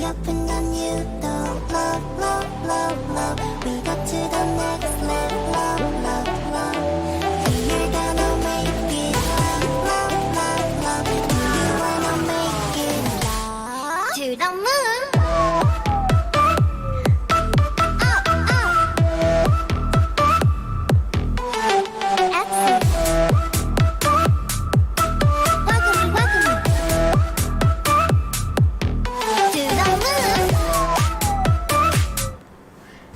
up and on you, though. Love, love, love, love. We got to the next level. Love, love, love. We're gonna make it. Love, love, love, love. We wanna make it. Love to the moon. Up, up. Excellent. Welcome, welcome. To the moon.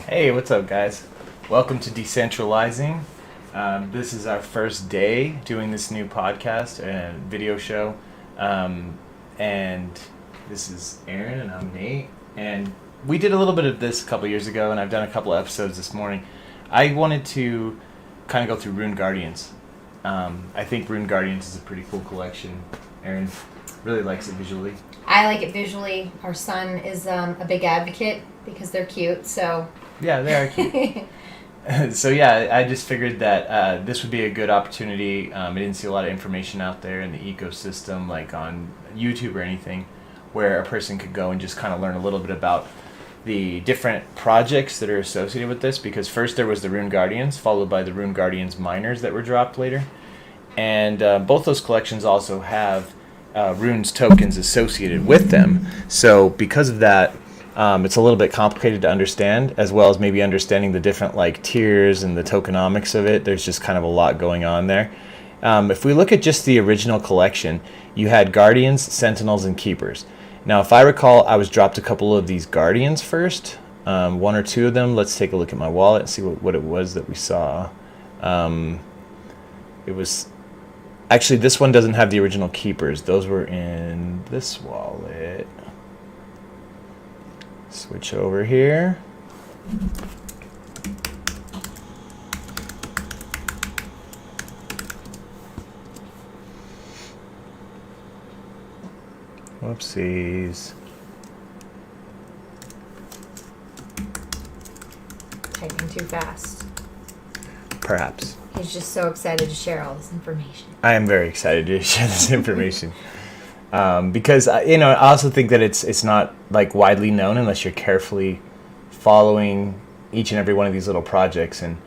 Hey, what's up, guys? Welcome to Decentralizing. This is our first day doing this new podcast and video show. And this is Aaron, and I'm Nate. And we did a little bit of this a couple years ago, and I've done a couple episodes this morning. I wanted to kind of go through Rune Guardians. I think Rune Guardians is a pretty cool collection. Aaron really likes it visually. I like it visually. Our son is a big advocate because they're cute, so... Yeah, they are cute. So yeah, I just figured that this would be a good opportunity. I didn't see a lot of information out there in the ecosystem, like on YouTube or anything, where a person could go and just kind of learn a little bit about the different projects that are associated with this. Because first there was the Rune Guardians, followed by the Rune Guardians miners that were dropped later. And both those collections also have runes tokens associated with them. So because of that, it's a little bit complicated to understand, as well as maybe understanding the different like tiers and the tokenomics of it. There's just kind of a lot going on there. If we look at just the original collection, you had Guardians, Sentinels, and Keepers. Now, if I recall, I was dropped a couple of these Guardians first, one or two of them. Let's take a look at my wallet and see what it was that we saw. It was... Actually, this one doesn't have the original Keepers. Those were in this wallet. Switch over here. Whoopsies. Typing too fast. Perhaps. He's just so excited to share all this information. I am very excited to share this information. Because I also think that it's not like widely known unless you're carefully following each and every one of these little projects. And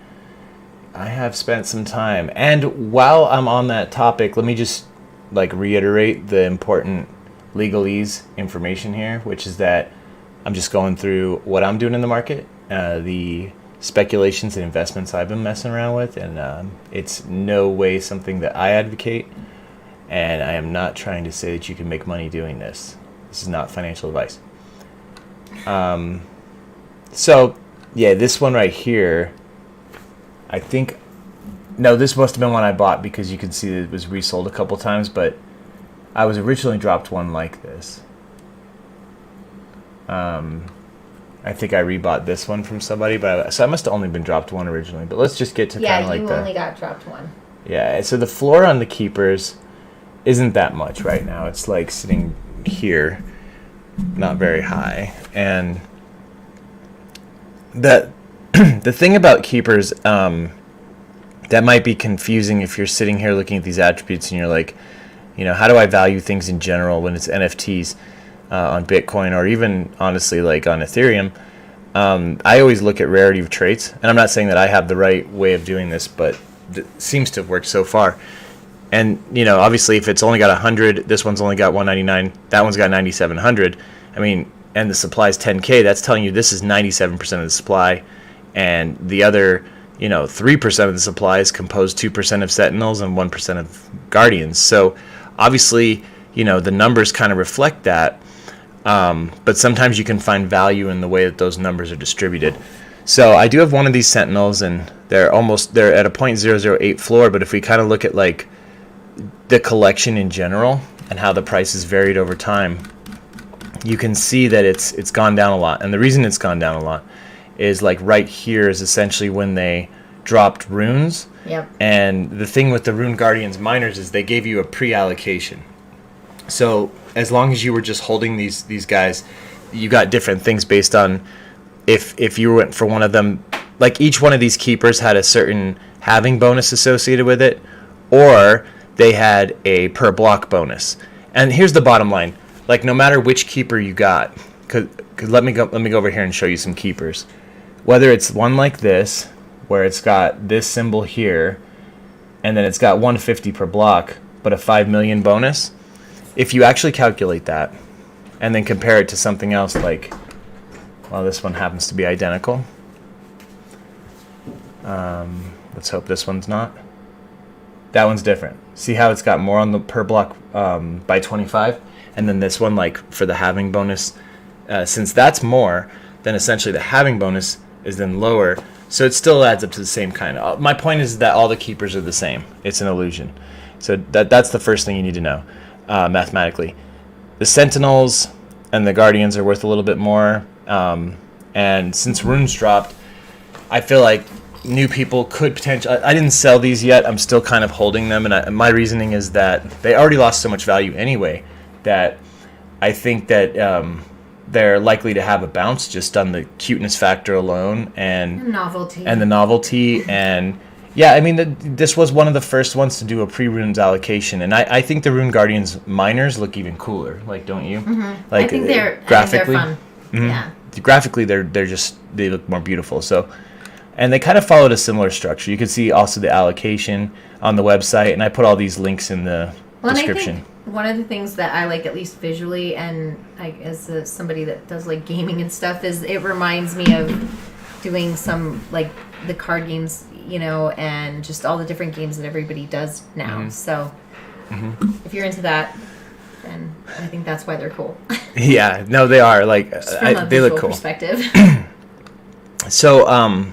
I have spent some time. And while I'm on that topic, let me just like reiterate the important legalese information here, which is that I'm just going through what I'm doing in the market, the speculations and investments I've been messing around with, and it's no way something that I advocate. And I am not trying to say that you can make money doing this. This is not financial advice. So, yeah, this one right here, I think... No, this must have been one I bought because you can see that it was resold a couple times, but I was originally dropped one like this. I think I rebought this one from somebody, so I must have only been dropped one originally. But let's just get to kind of like you only got dropped one. Yeah, so the floor on the Keepers isn't that much right now. It's like sitting here, not very high. And the thing about Keepers that might be confusing if you're sitting here looking at these attributes and you're like, how do I value things in general when it's NFTs on Bitcoin or even honestly like on Ethereum? I always look at rarity of traits, and I'm not saying that I have the right way of doing this, but it seems to have worked so far. And, obviously if it's only got 100, this one's only got 199, that one's got 9,700. I mean, and the supply is 10K, that's telling you this is 97% of the supply. And the other, 3% of the supply is composed 2% of Sentinels and 1% of Guardians. So obviously, the numbers kind of reflect that. But sometimes you can find value in the way that those numbers are distributed. So I do have one of these Sentinels, and they're at a 0.008 floor. But if we kind of look at like the collection in general and how the prices varied over time, you can see that it's gone down a lot. And the reason it's gone down a lot is like right here is essentially when they dropped runes. Yep. And the thing with the Rune Guardians miners is they gave you a pre-allocation. So as long as you were just holding these guys, you got different things based on if you went for one of them. Like each one of these keepers had a certain halving bonus associated with it, or they had a per block bonus. And here's the bottom line. Like no matter which keeper you got, 'cause let me go over here and show you some keepers. Whether it's one like this, where it's got this symbol here, and then it's got 150 per block, but a 5 million bonus. If you actually calculate that, and then compare it to something else like, well, this one happens to be identical. Let's hope this one's not. That one's different. See how it's got more on the per block by 25? And then this one, like for the halving bonus, since that's more, then essentially the halving bonus is then lower. So it still adds up to the same kind. My point is that all the keepers are the same. It's an illusion. So that's the first thing you need to know mathematically. The Sentinels and the Guardians are worth a little bit more. And since runes dropped, I feel like new people could potentially... I didn't sell these yet. I'm still kind of holding them. And my reasoning is that they already lost so much value anyway that I think that they're likely to have a bounce just on the cuteness factor alone and the novelty. And yeah, I mean, this was one of the first ones to do a pre-runes allocation. And I think the Rune Guardians minors look even cooler. Like, don't you? Mm-hmm. Like, I think they're fun. Mm-hmm. Yeah. Graphically, they look more beautiful. So, and they kind of followed a similar structure. You can see also the allocation on the website, and I put all these links in the description. I think one of the things that I like, at least visually, and as somebody that does like gaming and stuff, is it reminds me of doing some like the card games, you know, and just all the different games that everybody does now. Mm-hmm. So, if you're into that, then I think that's why they're cool. Yeah, no, they are. Like, they look cool. Perspective. So,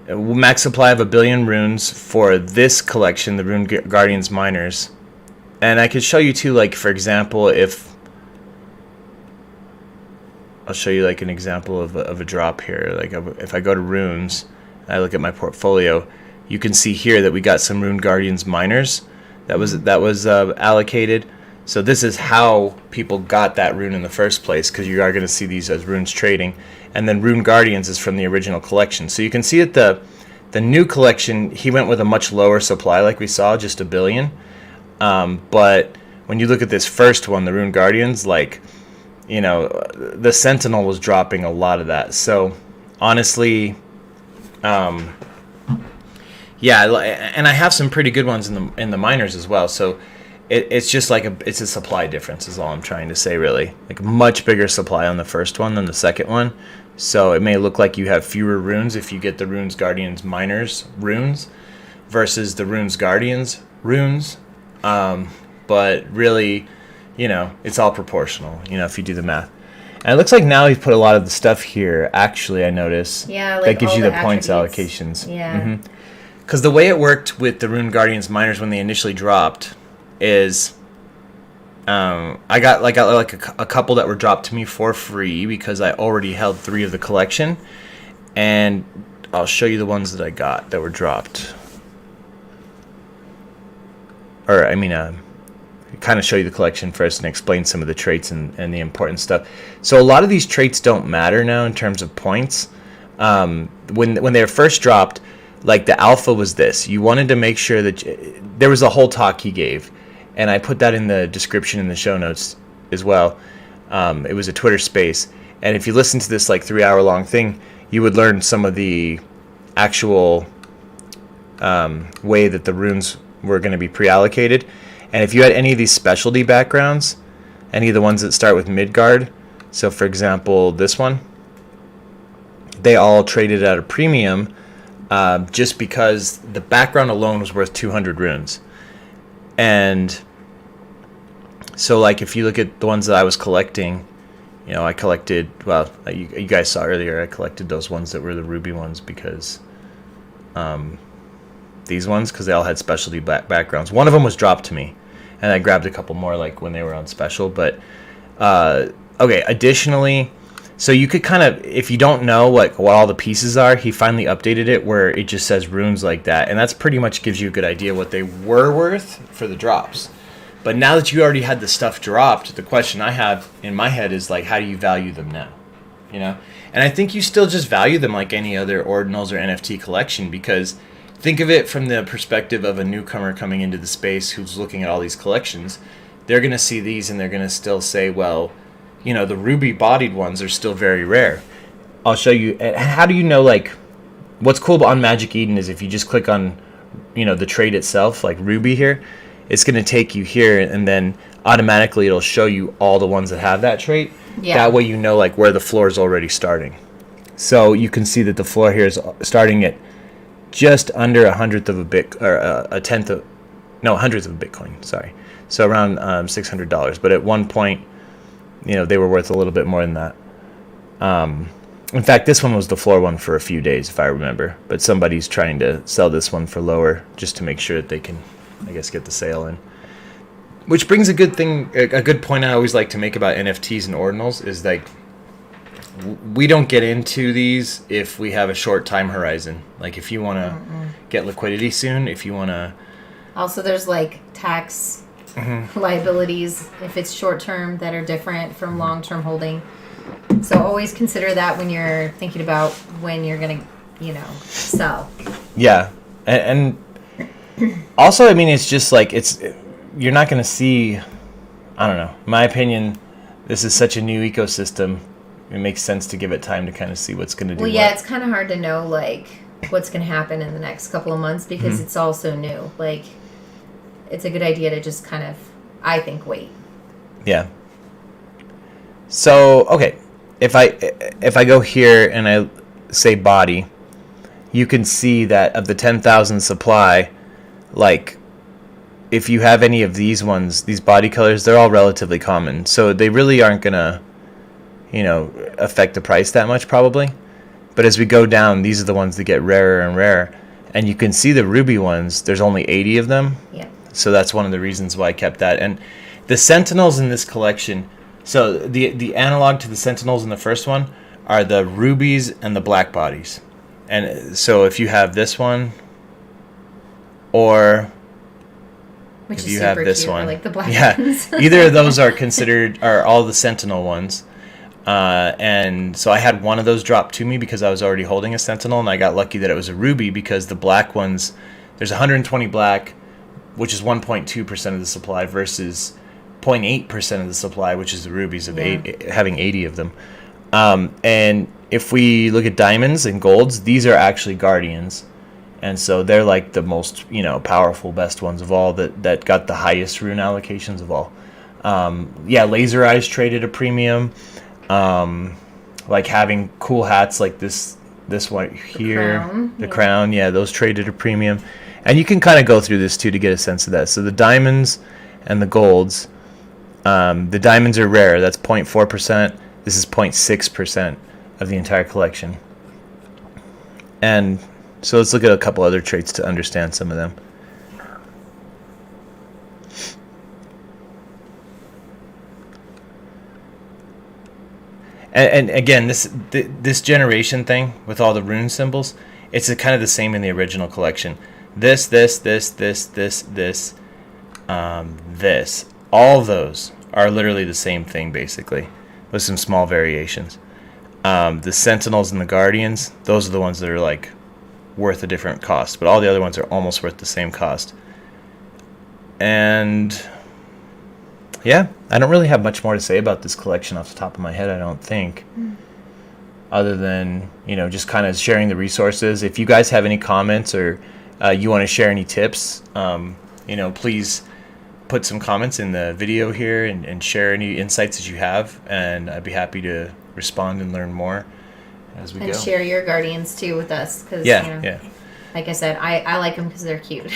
max supply of 1 billion runes for this collection, the Rune Guardians minors. And I could show you too, like, for example, I'll show you like an example of a drop here. Like, if I go to runes, and I look at my portfolio, you can see here that we got some Rune Guardians minors that was allocated. So this is how people got that rune in the first place, because you are going to see these as runes trading. And then Rune Guardians is from the original collection. So you can see that the new collection, he went with a much lower supply, like we saw, just 1 billion. But when you look at this first one, the Rune Guardians, like, you know, the Sentinel was dropping a lot of that. So honestly, yeah, and I have some pretty good ones in the minors as well. So it's just like it's a supply difference is all I'm trying to say, really. Like, much bigger supply on the first one than the second one. So it may look like you have fewer runes if you get the Rune Guardians minors runes versus the Rune Guardians runes. But really, you know, it's all proportional, you know, if you do the math. And it looks like now he's put a lot of the stuff here, actually, I notice. Yeah, like that gives all you the attributes. points allocations. Yeah. Because the way it worked with the Rune Guardians minors when they initially dropped is I got a couple that were dropped to me for free because I already held 3 of the collection. And I'll show you the ones that I got that were dropped. Or, I mean, kind of show you the collection first and explain some of the traits and the important stuff. So a lot of these traits don't matter now in terms of points. When they were first dropped, like the alpha was this. You wanted to make sure that there was a whole talk he gave, and I put that in the description in the show notes as well. It was a Twitter space, and if you listen to this like 3-hour-long thing, you would learn some of the actual way that the runes were going to be pre-allocated. And if you had any of these specialty backgrounds, any of the ones that start with Midgard, so for example this one, they all traded at a premium just because the background alone was worth 200 runes. And so, like, if you look at the ones that I was collecting, you know, I collected, well, you guys saw earlier, I collected those ones that were the ruby ones because these ones, because they all had specialty backgrounds. One of them was dropped to me, and I grabbed a couple more like when they were on special. But okay, additionally, so you could kind of, if you don't know what all the pieces are, he finally updated it where it just says runes like that, and that's pretty much gives you a good idea what they were worth for the drops. But now that you already had the stuff dropped, the question I have in my head is like, how do you value them now? You know, and I think you still just value them like any other ordinals or NFT collection, because think of it from the perspective of a newcomer coming into the space who's looking at all these collections. They're going to see these and they're going to still say, well, you know, the ruby bodied ones are still very rare. I'll show you. How do you know, like, what's cool on Magic Eden is if you just click on, you know, the trait itself, like ruby here, it's going to take you here, and then automatically it'll show you all the ones that have that trait. Yeah. That way you know, like, where the floor is already starting. So you can see that the floor here is starting at just under a hundredth of a bit, or a hundredth of a Bitcoin. Sorry, so around $600. But at one point, you know, they were worth a little bit more than that. In fact, this one was the floor one for a few days, if I remember. But somebody's trying to sell this one for lower, just to make sure that they can, I guess, get the sale in. Which brings a good point I always like to make about NFTs and ordinals is, like, we don't get into these if we have a short time horizon. Like, if you want to get liquidity soon, if you want to... Also, there's, like, tax liabilities if it's short term that are different from long term holding. So always consider that when you're thinking about when you're going to, you know, sell. Yeah. And also, I mean, it's just like, you're not going to see, I don't know, in my opinion, this is such a new ecosystem. It makes sense to give it time to kind of see what's going to do. Well, yeah, it's kind of hard to know, like, what's going to happen in the next couple of months because it's all so new. Like, it's a good idea to just kind of, I think, wait. Yeah. So, okay, if I go here and I say body, you can see that of the 10,000 supply, like, if you have any of these ones, these body colors, they're all relatively common. So they really aren't going to, you know, affect the price that much probably. But as we go down, these are the ones that get rarer and rarer. And you can see the ruby ones, there's only 80 of them. Yeah. So that's one of the reasons why I kept that. And the sentinels in this collection, so the analog to the sentinels in the first one are the rubies and the black bodies. And so if you have this one, or which if is you super have this cute. one, I like the black yeah, ones. either of those are all the sentinel ones. And so I had one of those drop to me because I was already holding a sentinel, and I got lucky that it was a ruby because the black ones, there's 120 black, which is 1.2% of the supply versus 0.8% of the supply, which is the rubies of having 80 of them. And if we look at diamonds and golds, these are actually guardians. And so they're like the most, you know, powerful, best ones of all that got the highest rune allocations of all. Laser eyes traded a premium. Like having cool hats like this one here, the crown, those traded a premium. And you can kind of go through this too to get a sense of that. So the diamonds and the golds, the diamonds are rare. That's 0.4%. This is 0.6% of the entire collection. And so let's look at a couple other traits to understand some of them. And again, this generation thing with all the rune symbols, it's kind of the same in the original collection. This, all of those are literally the same thing basically, with some small variations. The Sentinels and the Guardians, those are the ones that are like worth a different cost, but all the other ones are almost worth the same cost. And yeah, I don't really have much more to say about this collection off the top of my head, I don't think. Other than, you know, just kind of sharing the resources. If you guys have any comments or you want to share any tips, you know, please put some comments in the video here and share any insights that you have, and I'd be happy to respond and learn more as we go. And share your guardians too with us, because like I said, I like them because they're cute.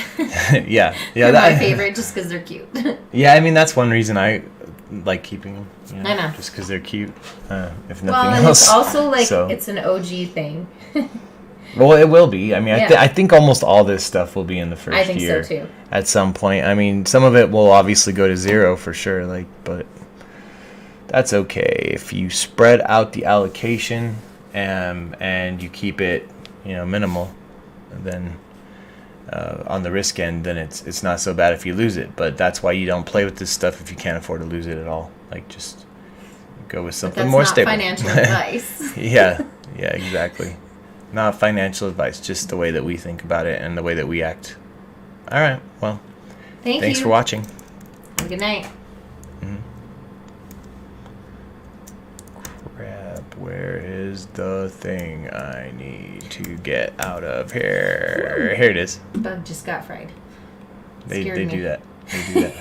yeah, They're my favorite just because they're cute. Yeah, I mean that's one reason I like keeping them. You know, I know, just because they're cute. If nothing and else, it's also like so. It's an OG thing. Well, it will be. I mean, I think almost all this stuff will be in the first year. I think so too. At some point. I mean, some of it will obviously go to zero for sure. Like, but that's okay if you spread out the allocation and you keep it, you know, minimal. Then on the risk end, then it's not so bad if you lose it. But that's why you don't play with this stuff if you can't afford to lose it at all. Like, just go with something more stable. That's not financial advice. Yeah, exactly. Not financial advice, just the way that we think about it and the way that we act. All right, well, thanks for watching. Have a good night. is the thing I need to get out of here? Here it is. Bug just got fried. They Scared me. do that. They do that.